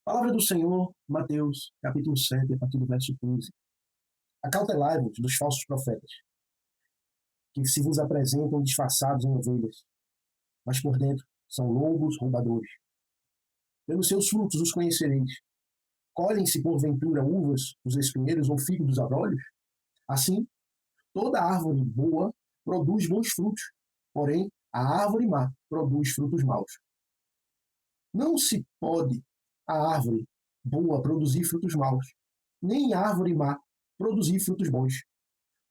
Palavra do Senhor, Mateus, capítulo 7, a partir do verso 15. Acautelai-vos dos falsos profetas, que se vos apresentam disfarçados em ovelhas, mas por dentro são lobos roubadores. Pelos seus frutos os conhecereis. Colhem-se, porventura, uvas dos espinheiros ou figos dos abrolhos? Assim, toda árvore boa produz bons frutos, porém a árvore má produz frutos maus. Não se pode a árvore boa produzir frutos maus, nem a árvore má produzir frutos bons.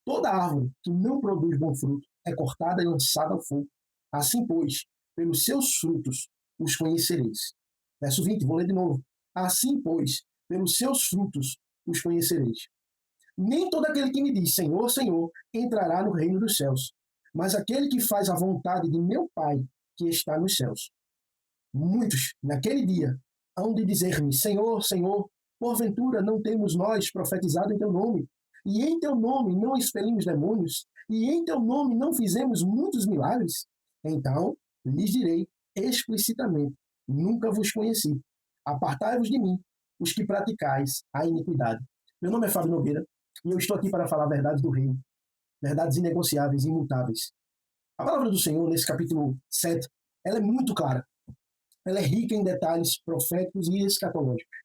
Toda árvore que não produz bom fruto é cortada e lançada ao fogo. Assim, pois, pelos seus frutos os conhecereis. Verso 20, vou ler de novo. Assim, pois, pelos seus frutos os conhecereis. Nem todo aquele que me diz Senhor, Senhor, entrará no reino dos céus, mas aquele que faz a vontade de meu Pai que está nos céus. Muitos, naquele dia, hão de dizer-me, Senhor, Senhor, porventura não temos nós profetizado em teu nome, e em teu nome não expelimos demônios, e em teu nome não fizemos muitos milagres? Então lhes direi explicitamente, nunca vos conheci. Apartai-vos de mim, os que praticais a iniquidade. Meu nome é Fábio Nogueira, e eu estou aqui para falar verdades do reino, verdades inegociáveis e imutáveis. A palavra do Senhor, nesse capítulo 7, ela é muito clara. Ela é rica em detalhes proféticos e escatológicos.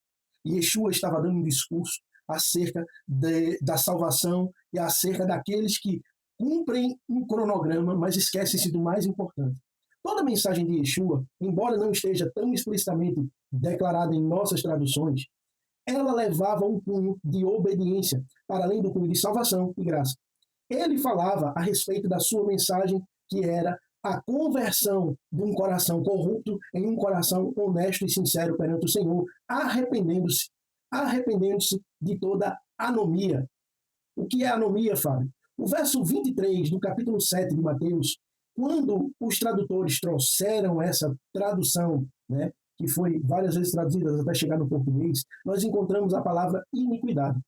E Yeshua estava dando um discurso acerca da salvação e acerca daqueles que cumprem um cronograma, mas esquecem-se do mais importante. Toda a mensagem de Yeshua, embora não esteja tão explicitamente declarada em nossas traduções, ela levava um cunho de obediência, para além do cunho de salvação e graça. Ele falava a respeito da sua mensagem, que era a conversão de um coração corrupto em um coração honesto e sincero perante o Senhor, arrependendo-se de toda anomia. O que é anomia, Fábio? O verso 23 do capítulo 7 de Mateus, quando os tradutores trouxeram essa tradução, né, que foi várias vezes traduzida até chegar no português, nós encontramos a palavra iniquidade.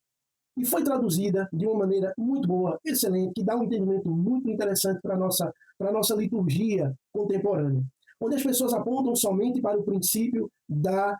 E foi traduzida de uma maneira muito boa, excelente, que dá um entendimento muito interessante para a nossa liturgia contemporânea, onde as pessoas apontam somente para o princípio da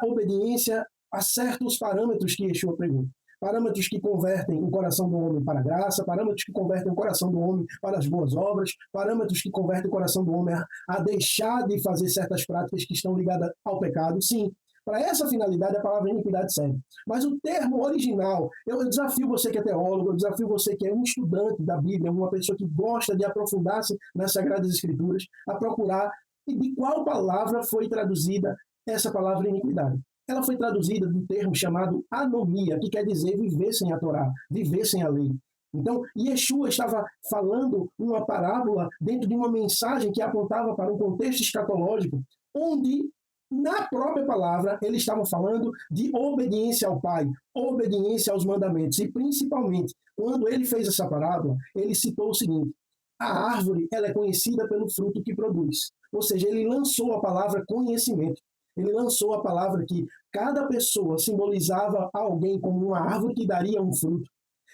obediência a certos parâmetros que Yeshua pregou. Parâmetros que convertem o coração do homem para a graça, parâmetros que convertem o coração do homem para as boas obras, parâmetros que convertem o coração do homem a deixar de fazer certas práticas que estão ligadas ao pecado. Sim, para essa finalidade, a palavra iniquidade serve. Mas o termo original, eu desafio você que é teólogo, eu desafio você que é um estudante da Bíblia, uma pessoa que gosta de aprofundar-se nas Sagradas Escrituras, a procurar de qual palavra foi traduzida essa palavra iniquidade. Ela foi traduzida do termo chamado anomia, que quer dizer viver sem a Torá, viver sem a lei. Então, Yeshua estava falando uma parábola dentro de uma mensagem que apontava para um contexto escatológico, onde na própria palavra, ele estava falando de obediência ao Pai, obediência aos mandamentos. E, principalmente, quando ele fez essa parábola, ele citou o seguinte: a árvore ela é conhecida pelo fruto que produz. Ou seja, ele lançou a palavra conhecimento. Ele lançou a palavra que cada pessoa simbolizava alguém como uma árvore que daria um fruto.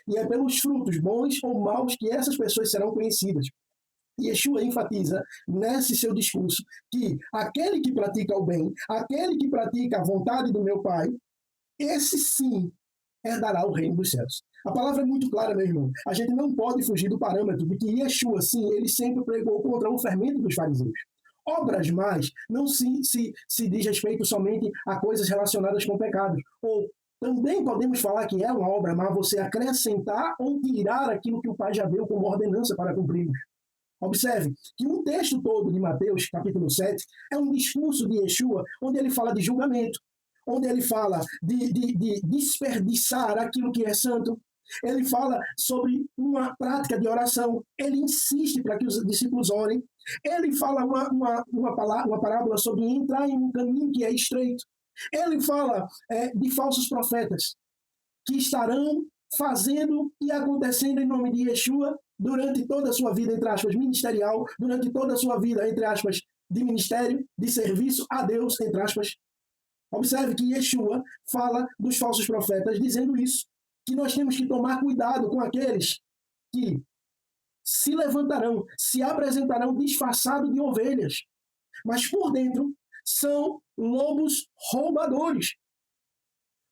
E é pelos frutos bons ou maus que essas pessoas serão conhecidas. Yeshua enfatiza nesse seu discurso que aquele que pratica o bem, aquele que pratica a vontade do meu Pai, esse sim herdará o reino dos céus. A palavra é muito clara, meu irmão. A gente não pode fugir do parâmetro de que Yeshua, sim, ele sempre pregou contra o fermento dos fariseus. Obras más não se diz respeito somente a coisas relacionadas com pecados. Ou também podemos falar que é uma obra má você acrescentar ou tirar aquilo que o Pai já deu como ordenança para cumprirmos. Observe que o texto todo de Mateus, capítulo 7, é um discurso de Yeshua, onde ele fala de julgamento, onde ele fala de desperdiçar aquilo que é santo. Ele fala sobre uma prática de oração. Ele insiste para que os discípulos orem. Ele fala uma parábola sobre entrar em um caminho que é estreito. Ele fala de falsos profetas que estarão fazendo e acontecendo em nome de Yeshua durante toda a sua vida, entre aspas, ministerial, durante toda a sua vida, entre aspas, de ministério, de serviço a Deus, entre aspas. Observe que Yeshua fala dos falsos profetas dizendo isso, que nós temos que tomar cuidado com aqueles que se levantarão, se apresentarão disfarçados de ovelhas, mas por dentro são lobos roubadores.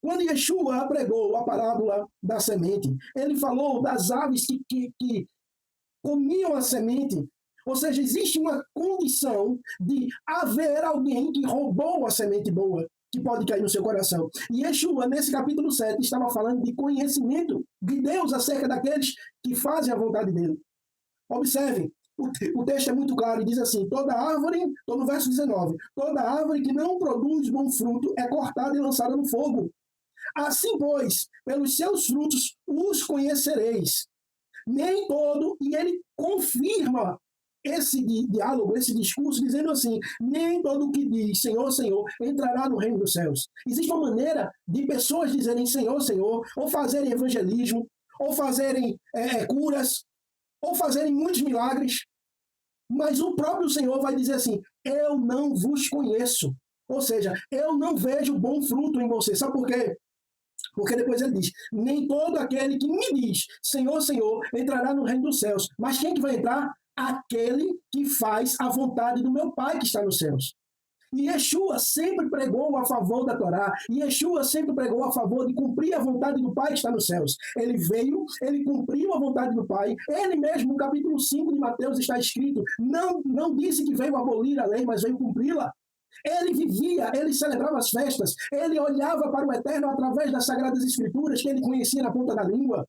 Quando Yeshua pregou a parábola da semente, ele falou das aves que comiam a semente. Ou seja, existe uma condição de haver alguém que roubou a semente boa, que pode cair no seu coração. E Yeshua, nesse capítulo 7, estava falando de conhecimento de Deus acerca daqueles que fazem a vontade dele. Observem, o texto é muito claro e diz assim, toda árvore, estou no verso 19, toda árvore que não produz bom fruto é cortada e lançada no fogo. Assim, pois, pelos seus frutos os conhecereis. Nem todo, e ele confirma esse diálogo, esse discurso, dizendo assim, nem todo o que diz Senhor, Senhor, entrará no reino dos céus. Existe uma maneira de pessoas dizerem Senhor, Senhor, ou fazerem evangelismo, ou fazerem curas, ou fazerem muitos milagres, mas o próprio Senhor vai dizer assim, eu não vos conheço. Ou seja, eu não vejo bom fruto em você. Sabe por quê? Porque depois ele diz, nem todo aquele que me diz, Senhor, Senhor, entrará no reino dos céus. Mas quem que vai entrar? Aquele que faz a vontade do meu Pai que está nos céus. E Yeshua sempre pregou a favor da Torá. E Yeshua sempre pregou a favor de cumprir a vontade do Pai que está nos céus. Ele veio, ele cumpriu a vontade do Pai. Ele mesmo, no capítulo 5 de Mateus, está escrito, não disse que veio abolir a lei, mas veio cumpri-la. Ele vivia, ele celebrava as festas, ele olhava para o Eterno através das Sagradas Escrituras que ele conhecia na ponta da língua.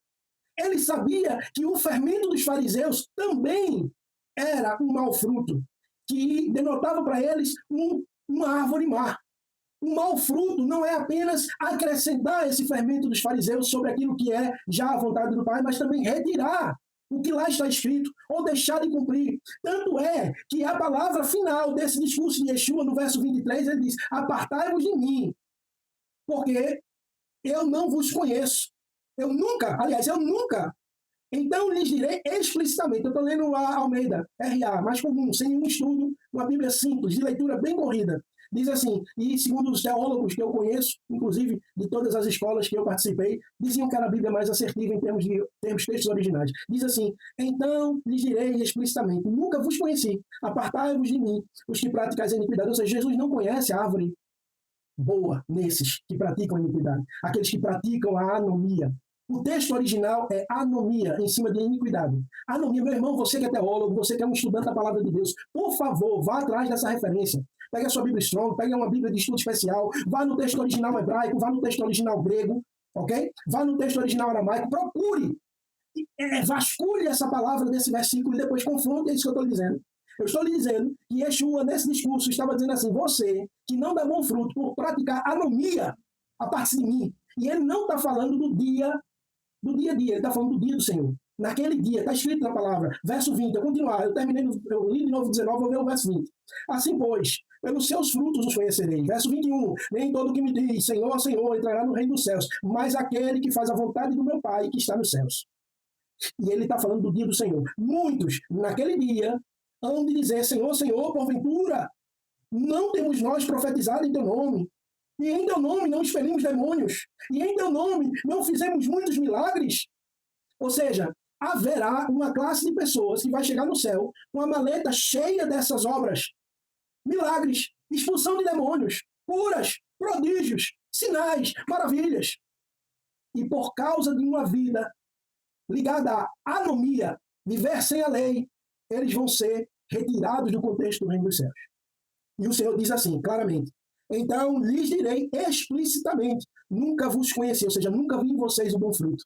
Ele sabia que o fermento dos fariseus também era um mau fruto, que denotava para eles uma árvore má. Um mau fruto não é apenas acrescentar esse fermento dos fariseus sobre aquilo que é já a vontade do Pai, mas também retirar o que lá está escrito, ou deixar de cumprir. Tanto é que a palavra final desse discurso de Yeshua, no verso 23, ele diz, apartai-vos de mim, porque eu não vos conheço. Eu nunca. Então lhes direi explicitamente, eu estou lendo a Almeida, RA, mais comum, sem nenhum estudo, uma Bíblia simples, de leitura bem corrida. Diz assim, e segundo os teólogos que eu conheço, inclusive de todas as escolas que eu participei, diziam que era a Bíblia mais assertiva em termos textos originais. Diz assim, então lhes direi explicitamente, nunca vos conheci, apartai-vos de mim, os que praticais a iniquidade. Ou seja, Jesus não conhece a árvore boa nesses que praticam a iniquidade, aqueles que praticam a anomia. O texto original é anomia, em cima de iniquidade. Anomia, meu irmão, você que é teólogo, você que é um estudante da palavra de Deus, por favor, vá atrás dessa referência. Pegue a sua Bíblia Strong, pegue uma Bíblia de estudo especial, vá no texto original hebraico, vá no texto original grego, ok? Vá no texto original aramaico, procure, vasculhe essa palavra desse versículo e depois confronte, é isso que eu estou dizendo. Eu estou lhe dizendo que Yeshua, nesse discurso, estava dizendo assim, você que não dá bom fruto por praticar anomia a partir de mim, e ele não está falando do dia a dia, ele está falando do dia do Senhor. Naquele dia, está escrito na palavra, verso 20, eu continuar, eu li de novo 19, vou ler o verso 20. Assim, pois, pelos seus frutos os conhecereis. Verso 21, nem todo que me diz, Senhor, Senhor, entrará no reino dos céus, mas aquele que faz a vontade do meu Pai que está nos céus. E ele está falando do dia do Senhor. Muitos, naquele dia, hão de dizer, Senhor, Senhor, porventura, não temos nós profetizado em teu nome, e em teu nome não expelimos demônios, e em teu nome não fizemos muitos milagres. Ou seja, haverá uma classe de pessoas que vai chegar no céu com a maleta cheia dessas obras. Milagres, expulsão de demônios, curas, prodígios, sinais, maravilhas. E por causa de uma vida ligada à anomia, viver sem a lei, eles vão ser retirados do contexto do reino dos céus. E o Senhor diz assim, claramente, então lhes direi explicitamente, nunca vos conheci, ou seja, nunca vi em vocês o bom fruto.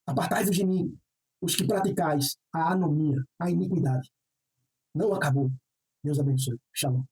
Apartai-vos de mim, os que praticais a anomia, a iniquidade. Não acabou. Deus abençoe. Shalom.